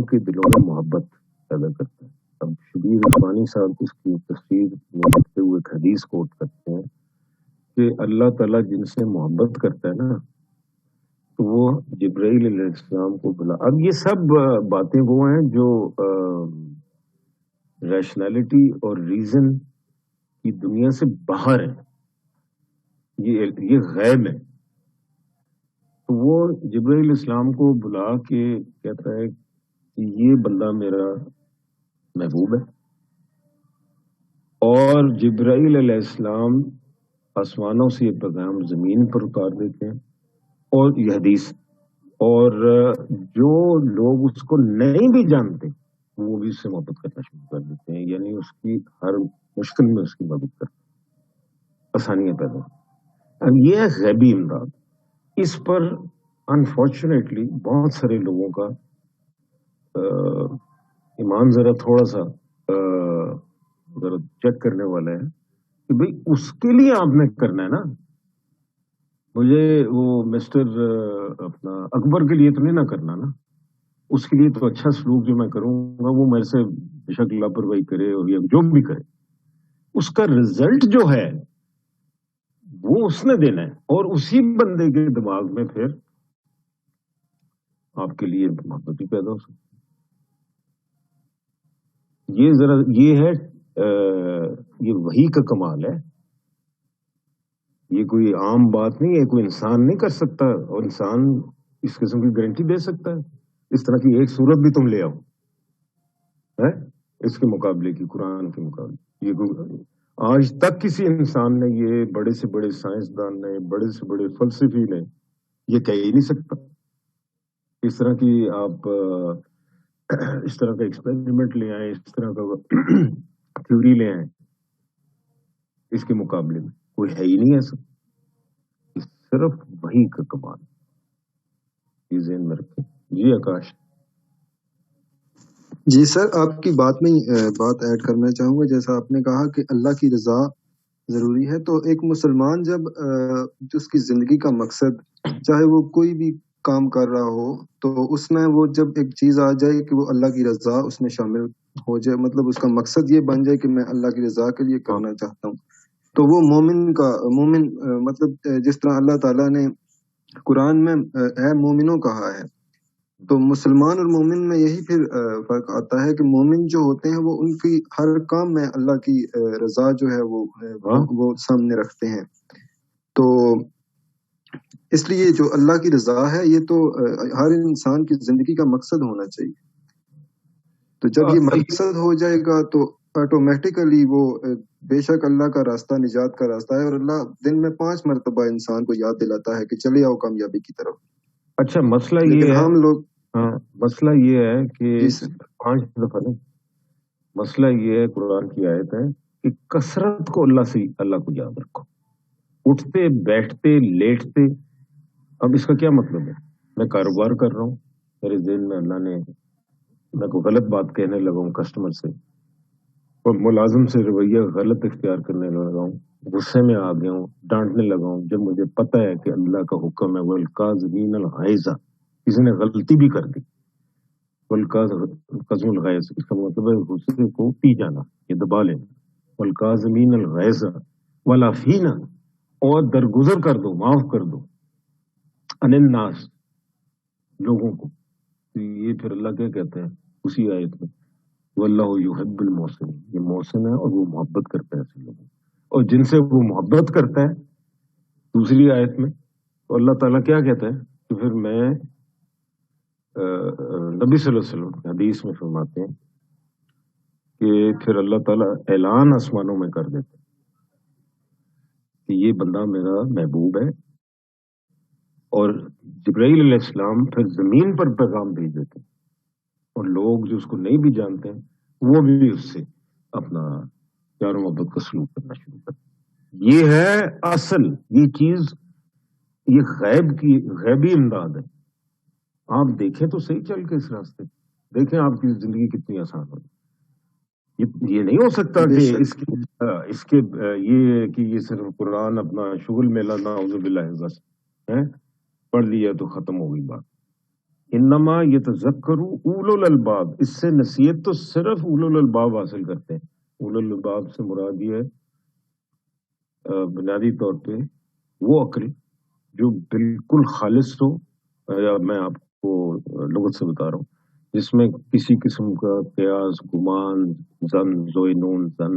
لوگوں کے دلوں میں محبت پیدا کرتا ہے. اب شبیر عثمانی صاحب اس کی تفسیر میں لکھتے ہوئے ایک حدیث کوٹ کرتے ہیں کہ اللہ تعالیٰ جن سے محبت کرتا ہے نا تو وہ جبرائیل علیہ السلام کو بلا. اب یہ سب باتیں وہ ہیں جو ریشنالٹی اور ریزن کی دنیا سے باہر ہیں, یہ غیب ہے. تو وہ جبرائیل علیہ السلام کو بلا کے کہتا ہے کہ یہ بندہ میرا محبوب ہے, اور جبرائیل علیہ السلام آسمانوں سے یہ پیغام زمین پر اتار دیتے ہیں. اور یہ حدیث, اور جو لوگ اس کو نہیں بھی جانتے وہ بھی اس سے محبت کرنا شروع کر دیتے ہیں, یعنی اس کی ہر مشکل میں اس کی مدد کرتے ہیں, آسانیاں پیدا. اب یہ ہے غیبی امداد. اس پر انفارچونیٹلی بہت سارے لوگوں کا ایمان ذرا تھوڑا سا ذرا چیک کرنے والا ہے کہ بھئی اس کے لیے آپ نے کرنا ہے نا. مجھے وہ مسٹر اپنا اکبر کے لیے تو نہیں نہ کرنا نا, اس کے لیے تو اچھا سلوک جو میں کروں گا وہ میرے سے بے شک لاپرواہی کرے اور جو بھی کرے اس کا رزلٹ جو ہے وہ اس نے دینا ہے, اور اسی بندے کے دماغ میں پھر آپ کے لیے محبت ہی پیدا ہو سکتی. یہ ذرا یہ ہے یہ وحی کا کمال ہے. یہ کوئی عام بات نہیں ہے, کوئی انسان نہیں کر سکتا, اور انسان اس قسم کی گارنٹی دے سکتا ہے. اس طرح کی ایک صورت بھی تم لے آؤ ہے اس کے مقابلے کی, قرآن کے مقابلے. یہ آج تک کسی انسان نے, یہ بڑے سے بڑے سائنسدان نے, بڑے سے بڑے فلسفی نے یہ کہہ ہی نہیں سکتا. اس طرح کی آپ اس طرح کا ایکسپیریمنٹ لے آئیں, اس طرح کا تھیوری لے آئیں, اس کے مقابلے میں کوئی ہے ہی نہیں ایسا. صرف وہی کا کمال, یہ ذہن میں رکھیں. جی آکاش. جی سر, آپ کی بات میں بات ایڈ کرنا چاہوں گا. جیسا آپ نے کہا کہ اللہ کی رضا ضروری ہے, تو ایک مسلمان جب اس کی زندگی کا مقصد چاہے وہ کوئی بھی کام کر رہا ہو تو اس میں وہ جب ایک چیز آ جائے کہ وہ اللہ کی رضا اس میں شامل ہو جائے, مطلب اس کا مقصد یہ بن جائے کہ میں اللہ کی رضا کے لیے کرنا چاہتا ہوں, تو وہ مومن مطلب جس طرح اللہ تعالیٰ نے قرآن میں اے مومنوں کہا ہے, تو مسلمان اور مومن میں یہی پھر فرق آتا ہے کہ مومن جو ہوتے ہیں وہ ان کی ہر کام میں اللہ کی رضا جو ہے وہ سامنے رکھتے ہیں. تو اس لیے جو اللہ کی رضا ہے یہ تو ہر انسان کی زندگی کا مقصد ہونا چاہیے. تو جب یہ مقصد ہو جائے گا تو آٹومیٹیکلی وہ بے شک اللہ کا راستہ نجات کا راستہ ہے, اور اللہ دن میں 5 مرتبہ انسان کو یاد دلاتا ہے کہ چلے آؤ کامیابی کی طرف. اچھا مسئلہ یہ ہے, ہم لوگ مسئلہ یہ ہے کہ 5 دفعہ نہیں, مسئلہ یہ ہے قرآن کی آیت ہے کہ کثرت کو اللہ کو یاد رکھو, اٹھتے بیٹھتے لیٹتے. اب اس کا کیا مطلب ہے؟ میں کاروبار کر رہا ہوں, میرے ذہن میں اللہ نے, میں کو غلط بات کہنے لگا ہوں کسٹمر سے, اور ملازم سے رویہ غلط اختیار کرنے لگا ہوں, غصے میں آ گیا ہوں, ڈانٹنے لگا ہوں, جب مجھے پتہ ہے کہ اللہ کا حکم ہے والکاظمین الغیظ, کسی نے غلطی بھی کر دی, والکاظم الغیظ اس کا مطلب ہے غصے کو پی جانا, یہ دبا لینا. والکاظمین الغیظ والعافین, اور درگزر کر دو, معاف کر دو, عن الناس لوگوں کو. یہ پھر اللہ کیا کہتے ہیں اسی آیت میں, واللہ یحب المحسنین, یہ محسن ہے اور وہ محبت کرتا ہے ایسے لوگوں, اور جن سے وہ محبت کرتا ہے دوسری آیت میں تو اللہ تعالیٰ کیا کہتا ہے کہ پھر میں نبی صلی اللہ علیہ وسلم حدیث میں فرماتے ہیں کہ پھر اللہ تعالیٰ اعلان آسمانوں میں کر دیتے کہ یہ بندہ میرا محبوب ہے, اور جبرائیل علیہ السلام پھر زمین پر پیغام بھیج دیتے ہیں, اور لوگ جو اس کو نہیں بھی جانتے ہیں وہ بھی اس سے اپنا پیار و محبت کا سلوک کرنا شروع کرتے ہیں. یہ ہے اصل, یہ چیز, یہ غیبی امداد ہے. آپ دیکھیں تو صحیح چل کے اس راستے دیکھیں آپ کی زندگی کتنی آسان ہو. یہ نہیں ہو سکتا کہ اس کے یہ کہ یہ صرف قرآن اپنا شغل میلہ نعوذ باللہ بس ہے, پڑھ لیا تو ختم ہو گئی بات. انما یتذکر اولو الالباب، اس سے نصیحت تو صرف اولو الالباب حاصل کرتے ہیں. اولو الالباب سے مراد یہ ہے بنیادی طور پہ وہ عقل جو بالکل خالص ہو، یا میں آپ کو لغت سے بتا رہا ہوں، جس میں کسی قسم کا قیاس، گمان، زن، زوئنون، زن،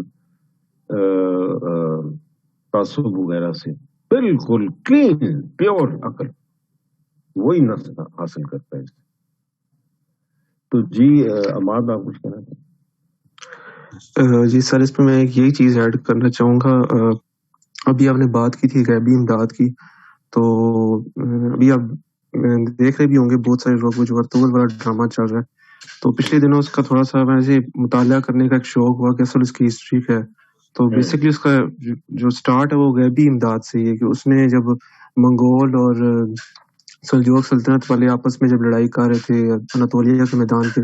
تعصب وغیرہ سے بالکل کلین پیور عقل، وہی نفس حاصل کرتا ہے. تو جی عماد آپ کچھ کہنا چاہیں؟ جی سر، اس پہ میں یہی چیز ایڈ کرنا چاہوں گا. ابھی آپ نے بات کی تھی غیبی امداد کی، تو ابھی آپ دیکھ رہے بھی ہوں گے بہت سارے لوگ جو ارطغرل والا ڈرامہ چل رہا ہے، تو پچھلے دنوں اس کا تھوڑا سا ویسے مطالعہ کرنے کا ایک شوق ہوا کہ اصل اس کی ہسٹری کیا ہے. تو بیسکلی اس کا جو سٹارٹ ہے وہ غیبی امداد سے ہی ہے کہ اس نے جب منگول اور سلجوق سلطنت والے آپس میں جب لڑائی کر رہے تھے اناطولیہ کے میدان پہ،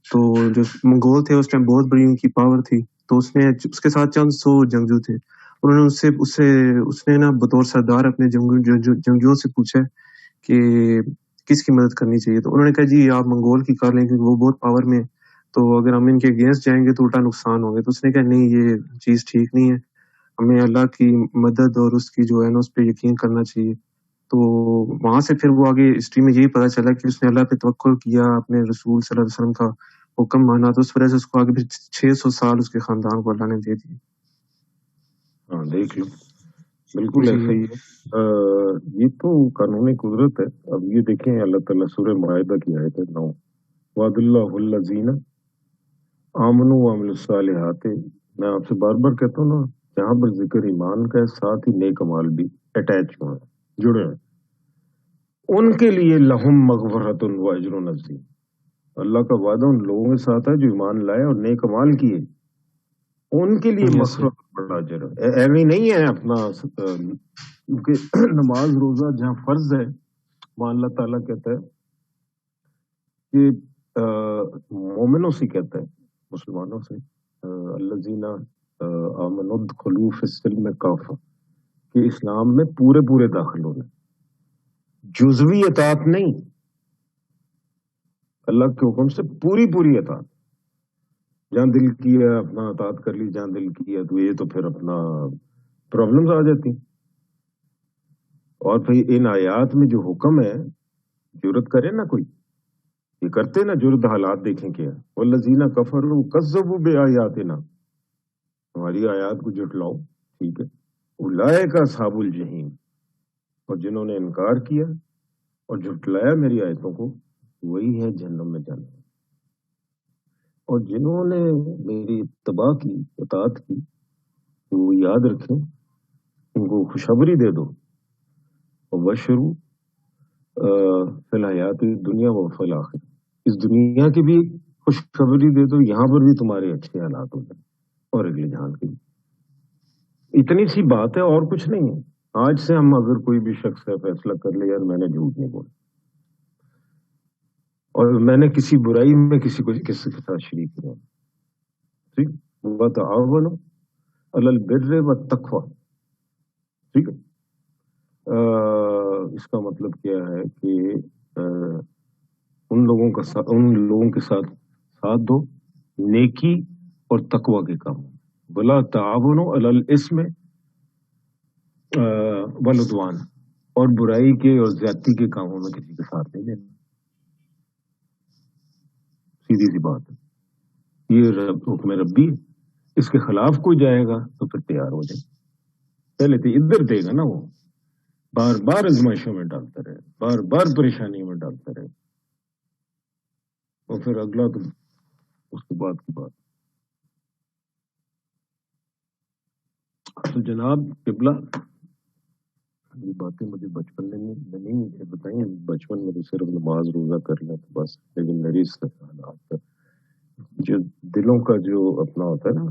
تو جو منگول تھے اس ٹائم بہت بڑی ان کی پاور تھی، تو اس نے اس کے ساتھ چند سو جنگجو تھے. انہوں نے اس نے نا بطور سردار اپنے جنگجوؤں سے پوچھا کہ کس کی مدد کرنی چاہیے. تو انہوں نے کہا جی آپ منگول کی کر لیں کیونکہ وہ بہت پاور میں، تو اگر ہم ان کے اگینسٹ جائیں گے تو الٹا نقصان ہوگا. تو اس نے کہا نہیں، یہ چیز ٹھیک نہیں ہے، ہمیں اللہ کی مدد اور اس کی جو ہے نا اس پہ یقین کرنا چاہیے. تو وہاں سے پھر وہ آگے ہسٹری میں یہی پتا چلا کہ اس نے اللہ پہ توکل کیا، اپنے رسول صلی اللہ علیہ وسلم کا حکم مانا، تو اس وجہ سے اس کو آگے پھر 600 سال اس کے خاندان کو اللہ نے دے دی. ہاں دیکھ لو، بالکل ایسا ہی ہے. یہ تو قانون قدرت ہے. اب یہ دیکھیں اللہ تعالیٰ سورہ معاہدہ کی آیت 9، وعد اللہ الذین آمنوا وعملوا الصالحات. میں آپ سے بار بار کہتا ہوں نا، جہاں پر ذکر ایمان کا ہے ساتھ ہی نیک اعمال بھی اٹیچ ہوئے ہیں، جڑے ہیں. ان کے لیے لہم مغفرۃ و اجر عظیم. اللہ کا وعدہ ان لوگوں کے ساتھ ہے جو ایمان لائے اور نیک اعمال کیے، ان کے لیے مغفرت بڑا اجر ہے. ایویں نہیں ہے اپنا، کیونکہ نماز روزہ جہاں فرض ہے وہاں اللہ تعالیٰ کہتا ہے کہ مومنوں سے کہتا ہے، مسلمانوں سے، الذین آمنوا ادخلوا فی السلم کافہ، کہ اسلام میں پورے پورے داخل ہونا، جزوی اطاعت نہیں، اللہ کے حکم سے پوری پوری اطاعت. جہاں دل کیا اپنا اطاعت کر لی، جہاں دل کیا تو یہ تو پھر اپنا پرابلمز آ جاتی. اور پھر ان آیات میں جو حکم ہے، جرت کرے نا کوئی، یہ کرتے نا جرت، حالات دیکھیں کیا، والذین کفروا کذبوا بآیاتنا، ہماری آیات کو جھٹلاؤ، ٹھیک ہے، اولئک اصحاب الجحیم، اور جنہوں نے انکار کیا اور جھٹلایا میری آیتوں کو وہی ہے جہنم میں جانا. اور جنہوں نے میری اتباع کی، اطاعت کی، تو وہ یاد رکھیں، ان کو خوشخبری دے دو، وبشروا فی الحیات دنیا و فی الآخرہ، اس دنیا کی بھی خوشخبری دے دو، یہاں پر بھی تمہارے اچھے حالات ہو جائیں، اور اگلے جہان کی بھی. اتنی سی بات ہے اور کچھ نہیں ہے. آج سے ہم اگر کوئی بھی شخص ہے فیصلہ کر لے یار میں نے جھوٹ نہیں بولا اور میں نے کسی برائی میں کسی کے ساتھ شریک نہیں ہونا، ٹھیک، وتعاونوا علی البر والتقوی، ٹھیک ہے. اس کا مطلب کیا ہے کہ ان لوگوں کے ساتھ ساتھ دو نیکی اور تقوی کے کام، ولا تعاونوا علی الاثم والعدوان، اور برائی کے اور زیادتی کے کاموں میں کسی کے ساتھ نہیں لینا. سیدھی سی بات ہے، یہ حکم ربی ہے. اس کے خلاف کوئی جائے گا تو پھر تیار ہو جائے. پہلے تو ادھر دے گا نا، وہ بار بار ازمائشوں میں ڈالتا رہے، بار بار پریشانیوں میں ڈالتا رہے، اور پھر اگلا تو اس کے بعد کی بات. تو جناب قبلہ، یہ باتیں مجھے بچپن میں نہیں بتائیں، بچپن میں تو صرف نماز روزہ کر لیں تو بس، لیکن میری حالات جو دلوں کا جو اپنا ہوتا ہے نا،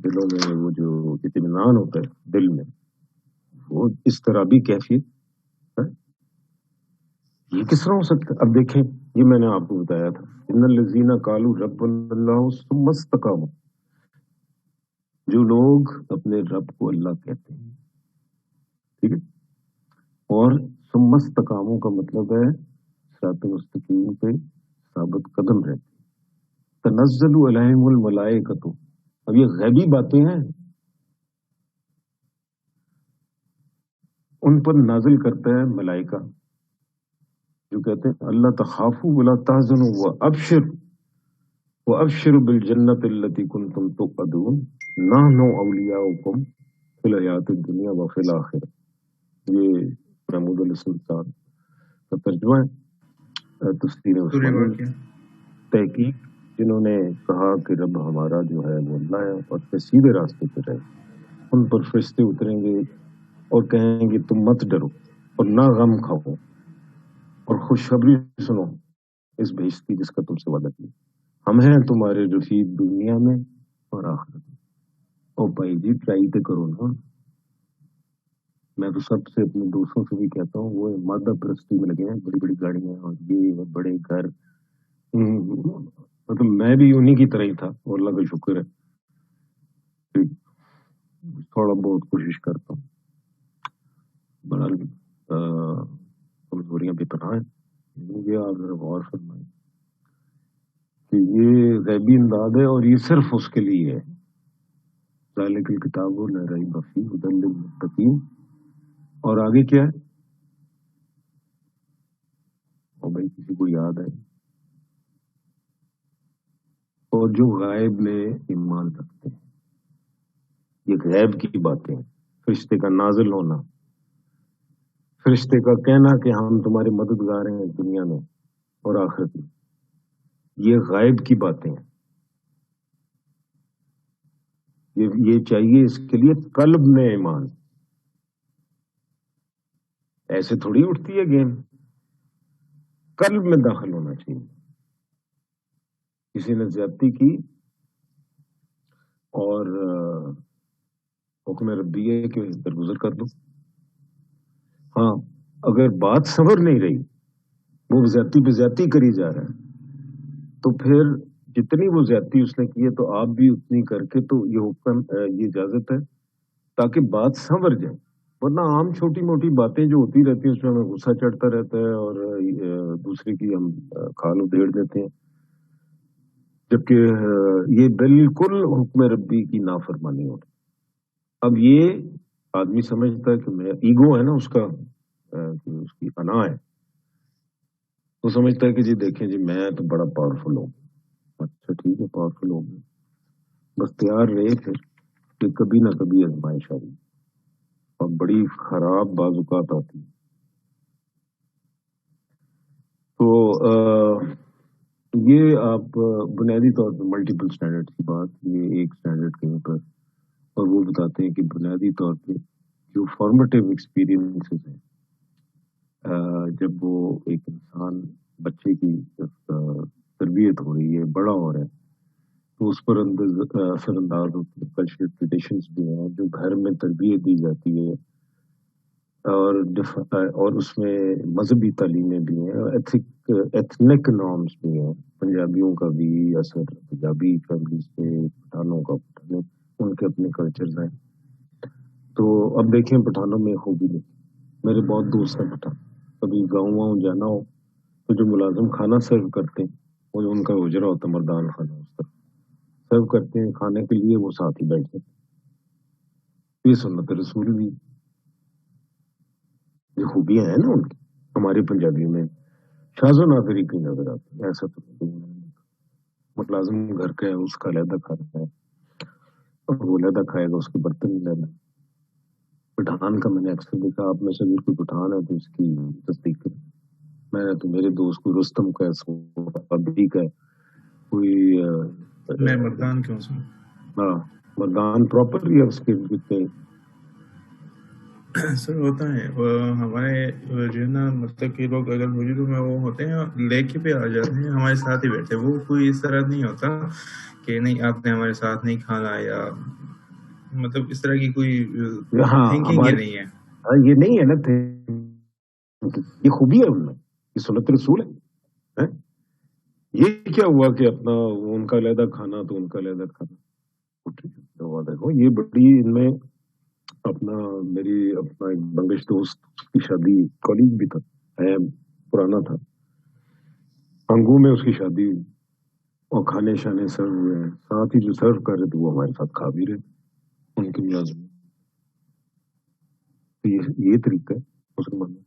دلوں میں وہ جو اطمینان ہوتا ہے دل میں، وہ اس طرح بھی کیفیت ہے، یہ کس طرح ہو سکتا ہے؟ اب دیکھیں، یہ میں نے آپ کو بتایا تھا، ان الذین قالوا ربنا اللہ ثم استقاموا، جو لوگ اپنے رب کو اللہ کہتے ہیں، ٹھیک ہے، اور ثم استقاموا کا مطلب ہے صراط مستقیم پہ ثابت قدم رہتے. تنزل علیہم الملائکۃ، اب یہ غیبی باتیں ہیں، ان پر نازل کرتا ہے ملائکہ جو کہتے ہیں اللہ تخافوا ولا تحزنوا وابشروا بالجنۃ التي كنتم توعدون نحن اولیاؤکم فی الحیاۃ الدنیا وفی الآخرہ. یہ محمود علیہ السلام کا ترجمہ ہے تفسیر عثمانی. تحقیق جنہوں نے کہا کہ رب ہمارا جو ہے وہ اللہ ہے اور سیدھے راستے پہ رہے، ان پر فرشتے اتریں گے اور کہیں گے تم مت ڈرو اور نہ غم کھاؤ اور خوشخبری سنو اس بھیجتی جس کا تم سے وعدہ کیا، ہم ہیں تمہارے رفیق دنیا میں اور آخرت میں. اور بھائی جی ٹرائی تو کرو نا. میں تو سب سے اپنے دوستوں سے بھی کہتا ہوں وہ مادہ پرستی میں لگے ہیں، بڑی بڑی گاڑیاں اور یہ بڑے گھر. مطلب میں بھی انہی کی طرح ہی تھا، اللہ کا شکر ہے تھوڑا بہت کوشش کرتا ہوں. بہرحال کمزوریاں بھی پناہ ہیں. یہ آپ ذرا غور فرمائیں کہ یہ غیبی امداد ہے اور یہ صرف اس کے لیے ہے. ذالک الکتاب لا ریب فیہ ھدی للمتقین. اور آگے کیا ہے؟ اور بھائی کسی کو یاد ہے؟ اور جو غائب میں ایمان رکھتے ہیں. یہ غیب کی باتیں ہیں. فرشتے کا نازل ہونا، فرشتے کا کہنا کہ ہم تمہارے مددگار ہیں دنیا میں اور آخرت میں، یہ غائب کی باتیں ہیں. یہ چاہیے اس کے لیے قلب میں ایمان. ایسے تھوڑی اٹھتی ہے گیم، قلب میں داخل ہونا چاہیے. کسی نے زیادتی کی اور حکم ربیہ کے درگزر کر دو. ہاں اگر بات سنور نہیں رہی، وہ زیادتی پہ زیادتی کری جا رہا ہے، تو پھر جتنی وہ زیادتی اس نے کی ہے تو آپ بھی اتنی کر کے تو یہ حکم یہ اجازت ہے تاکہ بات سنور جائے. ورنہ عام چھوٹی موٹی باتیں جو ہوتی رہتی ہیں اس میں ہمیں غصہ چڑھتا رہتا ہے اور دوسرے کی ہم کھال ادھیڑ دیتے ہیں، جبکہ یہ بالکل حکم ربی کی نافرمانی ہوتی. اب یہ آدمی سمجھتا ہے کہ میرا ایگو ہے نا اس کا، اس کی انا ہے، وہ سمجھتا ہے کہ جی دیکھیں جی میں تو بڑا پاورفل ہوں. اچھا ٹھیک ہے پاورفل ہوں، بس تیار رہے تھے کہ کبھی نہ کبھی آزمائش آئی اور بڑی خراب بعض اوقات آتی. تو یہ آپ بنیادی طور پر ملٹیپل اسٹینڈرڈ کی بات، یہ ایک اسٹینڈرڈ کہیں پر، اور وہ بتاتے ہیں کہ بنیادی طور پہ جو فارمیٹیو ایکسپیرینسز ہیں جب وہ ایک انسان بچے کی تربیت ہو رہی ہے، بڑا ہو رہا ہے، تو اس پر اثر انداز ہوتے ہیں کلچرل ٹریڈیشنز بھی ہیں جو گھر میں تربیت دی جاتی ہے، اور اس میں مذہبی تعلیمیں بھی ہیں، ایتھنک نارمز بھی ہیں. پنجابیوں کا بھی اثر پنجابی فیملی سے، پٹھانوں کا پٹھانے، ان کے اپنے کلچرز ہیں. تو اب دیکھیں پٹھانوں میں خوبی نہیں. میرے بہت دوست ہیں پٹھان، کبھی گاؤں جانا ہو تو جو ملازم کھانا سرو کرتے ہیں، وہ جو ان کا اجرا ہوتا ہے مردان خانہ، اس طرح سرو کرتے ہیں کھانے کے لیے، وہ ساتھ ہی بیٹھتے ہیں. یہ سنت رسول بھی یہ خوبیاں ہیں نا ان کی. ہماری پنجابیوں میں شاز و نادری کی نظر آتی ہے. ایسا تو ملازم گھر کا ہے، اس کا علیحدہ کھانا ہے اور وہ علیحدہ کھائے گا، اس کے برتن ہی لینا. پٹھان کا میں نے اکثر دیکھا، آپ میں سے بھی کوئی پٹھان ہے تو اس کی تصدیق کریں. میں نے تو میرے دوست کو رستم کا ابھی کا کوئی میں مردان کیوں سن، ہاں مردان پراپر یا اس کے کتنے سر ہوتا ہے ہمارے جو ہے نا، مطلب کہ لوگ اگر حجروں میں وہ ہوتے ہیں لے کے پہ آ جاتے ہیں، ہمارے ساتھ ہی بیٹھتے ہیں. وہ کوئی اس طرح نہیں ہوتا کہ نہیں آپ نے ہمارے ساتھ نہیں کھانا، یا مطلب اس طرح کی کوئی تھنکنگ ہی نہیں ہے. یہ نہیں ہے نا، یہ خوبی ہے ان میں، یہ سنت رسول ہے. یہ کیا ہوا کہ اپنا ان کا علیحدہ کھانا تو ان کا علیحدہ کھانا. دیکھو یہ بڑی ان میں اپنا ایک بنگش دوست کی شادی، کالج بھی تھا، پرانا تھا، انگو میں اس کی شادی ہوئی اور کھانے شانے سرو ہوئے ہیں، ساتھ ہی جو سرو کر رہے تھے وہ ہمارے ساتھ کھا بھی رہے تھے ان کی میاز میں. تو یہ طریقہ ہے مسلمانوں.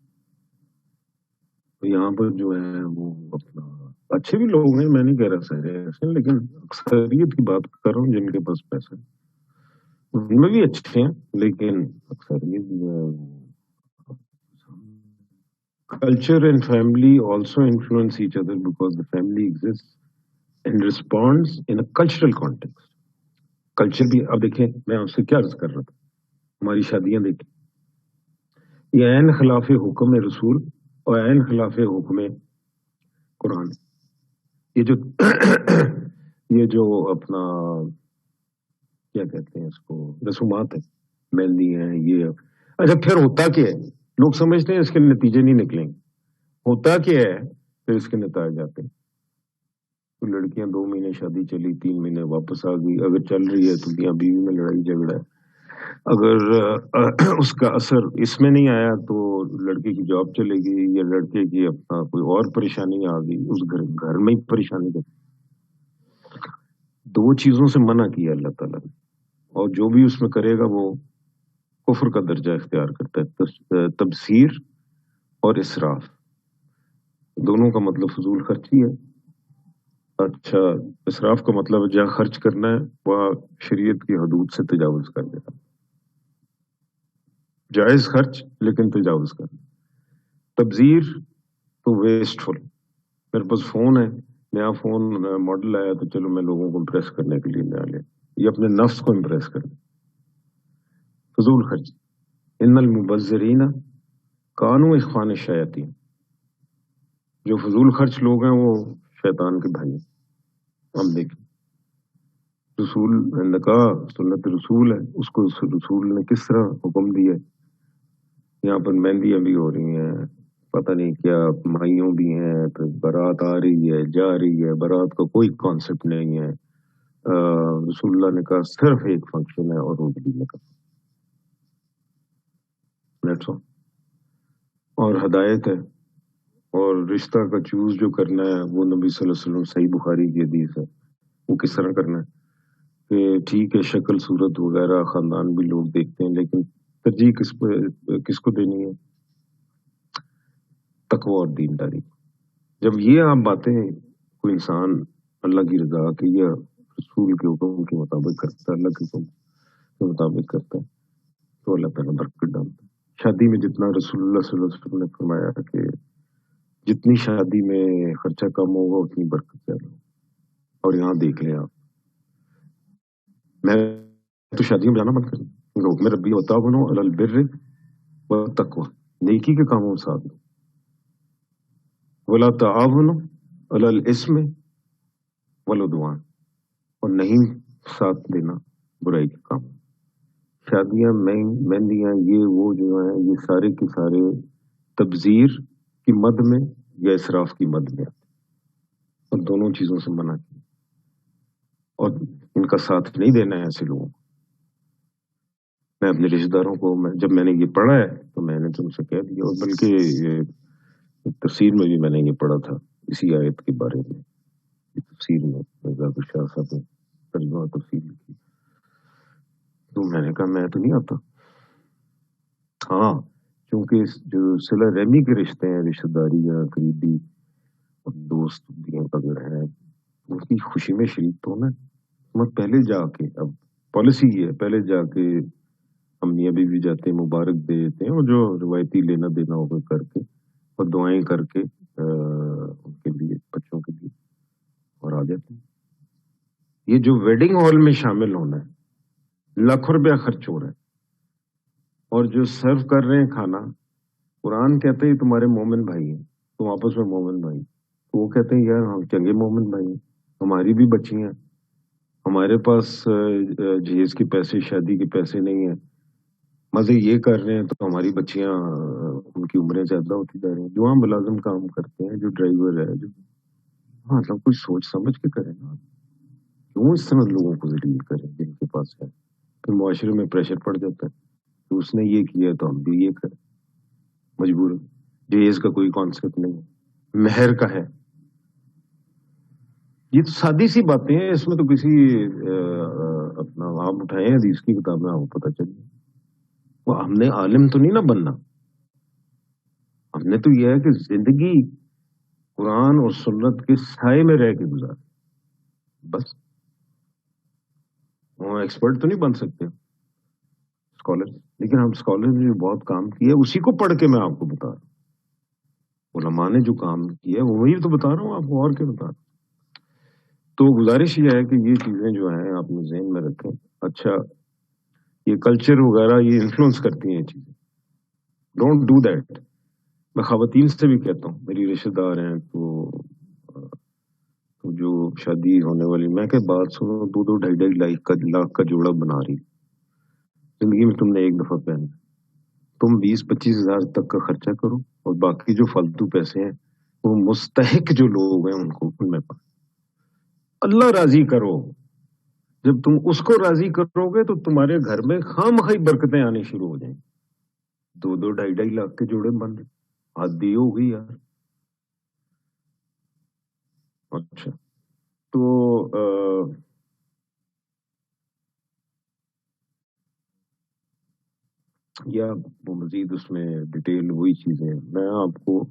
تو یہاں پر جو ہے وہ اپنا اچھے بھی لوگ ہیں، میں نہیں کہہ رہا سارے ایسے، لیکن اکثریت کی بات کر رہا ہوں جن کے پاس پیسہ ہے ان میں بھی اچھے ہیں، لیکن اکثریت جو ہے culture and family also influence each other because the family exists and responds in a cultural context. Culture بھی اب دیکھیں، میں آپ سے کیا عرض کر رہا تھا، ہماری شادیاں دیکھیں، یہ عین خلاف حکم رسول اور عین خلاف حکم قرآن. یہ جو اپنا کیا کہتے ہیں اس کو، رسومات ہے، مہندی ہے، یہ اچھا پھر ہوتا کیا ہے؟ لوگ سمجھتے ہیں اس کے نتیجے نہیں نکلیں گے، ہوتا کیا ہے پھر اس کے نتائج آتے ہیں. تو لڑکیاں 2 مہینے شادی چلی، 3 مہینے واپس آ گئی، اگر چل رہی ہے تو میاں بیوی میں لڑائی جھگڑا ہے، اگر اس کا اثر اس میں نہیں آیا تو لڑکی کی جاب چلے گی یا لڑکے کی اپنا کوئی اور پریشانی آ گئی، اس گھر میں ہی پریشانی ہے. 2 چیزوں سے منع کیا اللہ تعالیٰ نے، اور جو بھی اس میں کرے گا وہ کفر کا درجہ اختیار کرتا ہے. تبذیر اور اسراف دونوں کا مطلب فضول خرچی ہے. اچھا، اسراف کا مطلب جہاں خرچ کرنا ہے وہاں شریعت کی حدود سے تجاوز کر دینا، جائز خرچ لیکن تجاوز کرنا. تبذیر تو ویسٹفل، میرے پاس فون ہے، نیا فون ماڈل آیا تو چلو میں لوگوں کو امپریس کرنے کے لیے نیا لیا، یہ اپنے نفس کو امپریس کرنا، فضول خرچ. ان المبذرین کانوا اخوان الشیاطین، جو فضول خرچ لوگ ہیں وہ شیطان کے بھائی ہیں. ہم دیکھیں رسول نکاح سنت رسول ہے، اس کو رسول نے کس طرح حکم دیا ہے. یہاں پر مہندیاں بھی ہو رہی ہیں، پتہ نہیں کیا مائیوں بھی ہیں، تو بارات آ رہی ہے جا رہی ہے، بارات کا کوئی کانسیپٹ نہیں ہے. رسول اللہ نے کہا صرف ایک فنکشن ہے اور وہ بھی نکاح. اور ہدایت ہے، اور رشتہ کا چوز جو کرنا ہے وہ نبی صلی اللہ علیہ وسلم، صحیح بخاری کی حدیث ہے، وہ کس طرح کرنا ہے کہ ٹھیک ہے شکل صورت وغیرہ خاندان بھی لوگ دیکھتے ہیں، لیکن ترجیح کس کو دینی ہے؟ تقوی اور دینداری. جب یہ آپ باتیں کوئی انسان اللہ کی رضا کے یا رسول کے حکم کے مطابق کرتا ہے، اللہ کے حکم کے مطابق کرتا ہے تو اللہ تعالیٰ برکت ڈالتا ہے. شادی میں جتنا رسول اللہ صلی اللہ علیہ وسلم نے فرمایا کہ جتنی شادی میں خرچہ کم ہوگا اتنی برکت زیادہ ہوگا. اور یہاں دیکھ لیں آپ، میں تو شادیوں میں جانا بند کر دوں کیونکہ حکم ربی وتعاونوا علی البر والتقوی، نیکی کے کاموں میں ساتھ دو، ولا تعاونوا علی الاثم والعدوان، اور نہیں ساتھ دینا برائی کے کام. شادیاں مہندیاں یہ وہ جو ہیں یہ سارے کے سارے تبذیر کی مد میں یا اسراف کی مد میں آتے، اور دونوں چیزوں سے منع کیا، اور ان کا ساتھ نہیں دینا ہے ایسے لوگوں کو. میں اپنے رشتے داروں کو جب میں نے یہ پڑھا ہے تو میں نے تم سے کہہ دیا، اور بلکہ تفسیر میں بھی میں نے یہ پڑھا تھا اسی آیت کے بارے میں، تفسیر میں ذاکر شاہ صاحب نے ترجمہ تفسیر لکھی، تو میں نے کہا میں تو نہیں آتا. ہاں کیونکہ جو صلہ رحمی کے رشتے ہیں، رشتہ داری یا قریبی اور دوست بھی اگر ہیں اس کی خوشی میں شریک تو ہونا ہے. مت پہلے جا کے، اب پالیسی یہ ہے پہلے جا کے ہم میاں بیوی جاتے ہیں مبارک دے دیتے ہیں، اور جو روایتی لینا دینا ہوگا کر کے اور دعائیں کر کے ان کے لیے بچوں کے لیے اور آ جاتے ہیں. یہ جو ویڈنگ ہال میں شامل ہونا ہے لاکھوں روپیہ خرچ ہو رہا ہے، اور جو سرو کر رہے ہیں کھانا، قرآن کہتے ہیں تمہارے مومن بھائی ہیں، تم آپس میں مومن بھائی، تو وہ کہتے ہیں یار ہم چنگے مومن بھائی ہیں، ہماری بھی بچی ہیں، ہمارے پاس جہیز کے پیسے شادی کے پیسے نہیں ہیں، مزے یہ کر رہے ہیں تو ہماری بچیاں ان کی عمریں زیادہ ہوتی جا رہی ہیں. جو ہم ملازم کام کرتے ہیں، جو ڈرائیور ہے، جو مطلب کچھ سوچ سمجھ کے کریں نا، کیوں اس طرح لوگوں کو ذلیل کریں جن کے پاس ہے. پھر معاشرے میں پریشر پڑ جاتا ہے. تو اس نے یہ کیا تو ہم بھی یہ کریں مجبور. جہیز کا کوئی کانسیپٹ نہیں ہے, مہر کا ہے. یہ تو سادی سی باتیں ہیں, اس میں تو کسی اپنا آپ اٹھائیں حدیث کی کتاب میں آپ کو پتہ چلے. وہ ہم نے عالم تو نہیں نا بننا, ہم نے تو یہ ہے کہ زندگی قرآن اور سنت کے سائے میں رہ کے گزار, بس. وہ ایکسپرٹ تو نہیں بن سکتے اسکالر, لیکن ہم اسکالر نے جو بہت کام کیا اسی کو پڑھ کے میں آپ کو بتا رہا ہوں. علماء نے جو کام کیا وہی تو بتا رہا ہوں آپ کو, اور کیا بتا رہا ہوں. تو گزارش یہ ہے کہ یہ چیزیں جو ہیں آپ نے ذہن میں رکھیں. اچھا, یہ کلچر وغیرہ یہ انفلوئنس کرتی ہیں یہ چیزیں, ڈونٹ ڈو دیٹ. میں خواتین سے بھی کہتا ہوں, میری رشتہ دار ہیں تو جو شادی ہونے والی, میں کہ بات سنو, 2-2 لاکھ کا جوڑا بنا رہی, زندگی میں تم نے ایک دفعہ پہنا, تم 20-25 ہزار تک کا خرچہ کرو, اور باقی جو فالتو پیسے ہیں وہ مستحق جو لوگ ہیں ان کو, ان میں پا اللہ راضی کرو. جب تم اس کو راضی کرو گے تو تمہارے گھر میں خواہ مخواہ برکتیں آنی شروع ہو جائیں. 2-2 ڈھائی لاکھ کے جوڑے بن رہے, عادی ہو گئی یار. اچھا, تو یا وہ مزید اس میں ڈیٹیل وہی چیزیں ہیں. میں آپ کو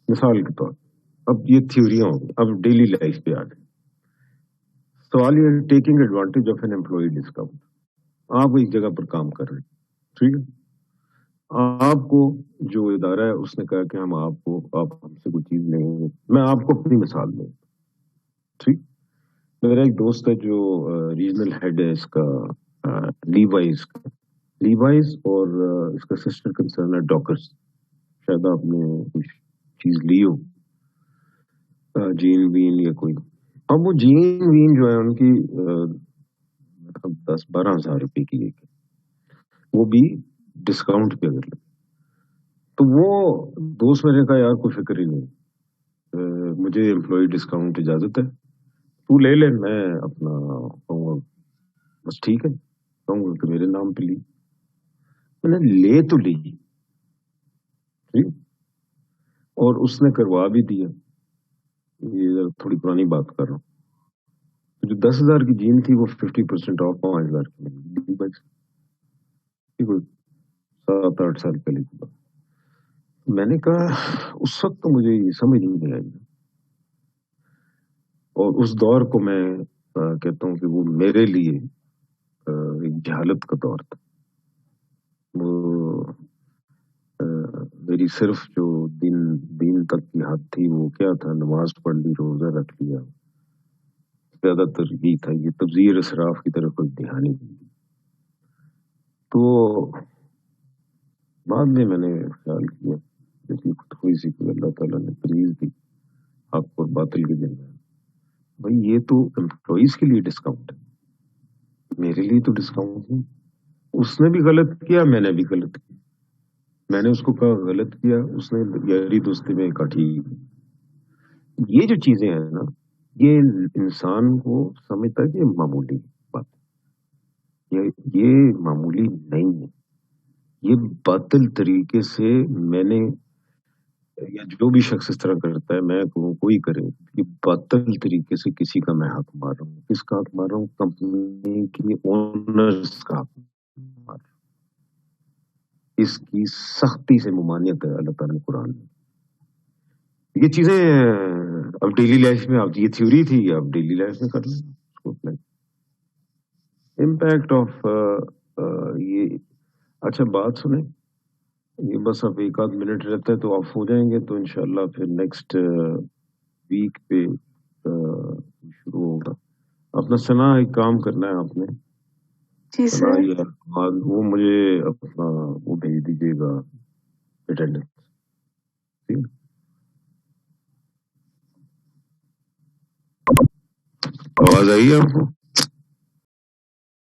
مثال کے طور, اب یہ تھیوریاں ہوں گی, اب ڈیلی لائف پہ آ جائیں. سوال یہ taking advantage of an employee discount. آپ ایک جگہ پر کام کر رہے ہیں, ٹھیک ہے, آپ کو جو ادارہ ہے اس نے کہا کہ آپ ہم سے کوئی چیز لیں گے. میں آپ کو اپنی مثال دوں, ٹھیک. میرا ایک دوست ہے جو ریجنل ہیڈ ہے اس کا, لیوائز اور اس کا سسٹر کنسرن ہے ڈاکرز. شاید آپ نے کچھ چیز لی ہو, جین وین یا کوئی. اب وہ جین وین جو ہے ان کی 10-12 ہزار روپے کی ایک, وہ بھی ڈسکاؤنٹ پہ اگر لے. تو وہ دوست میرے کا یار کوئی فکر ہی نہیں, مجھے امپلائی ڈسکاؤنٹ اجازت ہے, تو لے لے, میں اپنا کہوں گا بس ٹھیک ہے, کہوں گا کہ میرے نام پہ لی. میں نے لے تو لی, ٹھیک, اور اس نے کروا بھی دیا. یہ تھوڑی پرانی بات کر رہا ہوں. جو 10,000 کی جین تھی وہ 50% آف 5,000 کی ملی. کوئی 7-8 سال پہلے کی بات. میں نے کہا اس وقت تو مجھے یہ سمجھ نہیں آئی, اور اس دور کو میں کہتا ہوں کہ وہ میرے لیے ایک جہالت کا دور تھا. وہ میری صرف جو دین تک کی حد تھی وہ کیا تھا, نماز پڑھ لی, روزہ رکھ لیا, زیادہ تر یہ تھا. یہ تبذیر اسراف کی طرف کوئی دھیان ہی نہیں. تو بعد میں نے خیال کیا لیکن تھوڑی سی کوئی اللہ تعالیٰ نے تمیز دی حق اور باطل کے درمیان. بھائی یہ تو امپلائیز کے لیے ڈسکاؤنٹ ہے, میرے لیے تو ڈسکاؤنٹ نہیں. اس نے بھی غلط کیا, میں نے بھی غلط کیا. میں نے اس کو کہا غلط کیا, اس نے یاری دوستی میں کہا ٹھیک. یہ جو چیزیں ہیں نا, یہ انسان کو سمجھتا ہے کہ یہ معمولی بات, یہ معمولی نہیں ہے. یہ باطل طریقے سے میں نے, یا جو بھی شخص اس طرح کرتا ہے, میں کوئی کرے, یہ باطل طریقے سے کسی کا میں حق مار رہا ہوں. کس کا حق مار رہا ہوں؟ کمپنی کے اونرز کا حق مار رہا ہوں. اس کی سختی سے ممانعت ہے اللہ تعالیٰ نے قرآن میں. یہ چیزیں اب ڈیلی لائف میں, اب یہ تھیوری تھی, اب ڈیلی لائف میں کر لیں. امپیکٹ آف یہ. اچھا بات سنیں, یہ بس اب 1-8 منٹ رہتا ہے تو آف ہو جائیں گے, تو انشاءاللہ پھر نیکسٹ ویک پہ شروع ہوگا. اپنا سنا ایک کام کرنا ہے آپ نے, جی سر, وہ مجھے اپنا وہ بھیج دیجیے گا اٹینڈنس. آواز آئی ہے آپ کو؟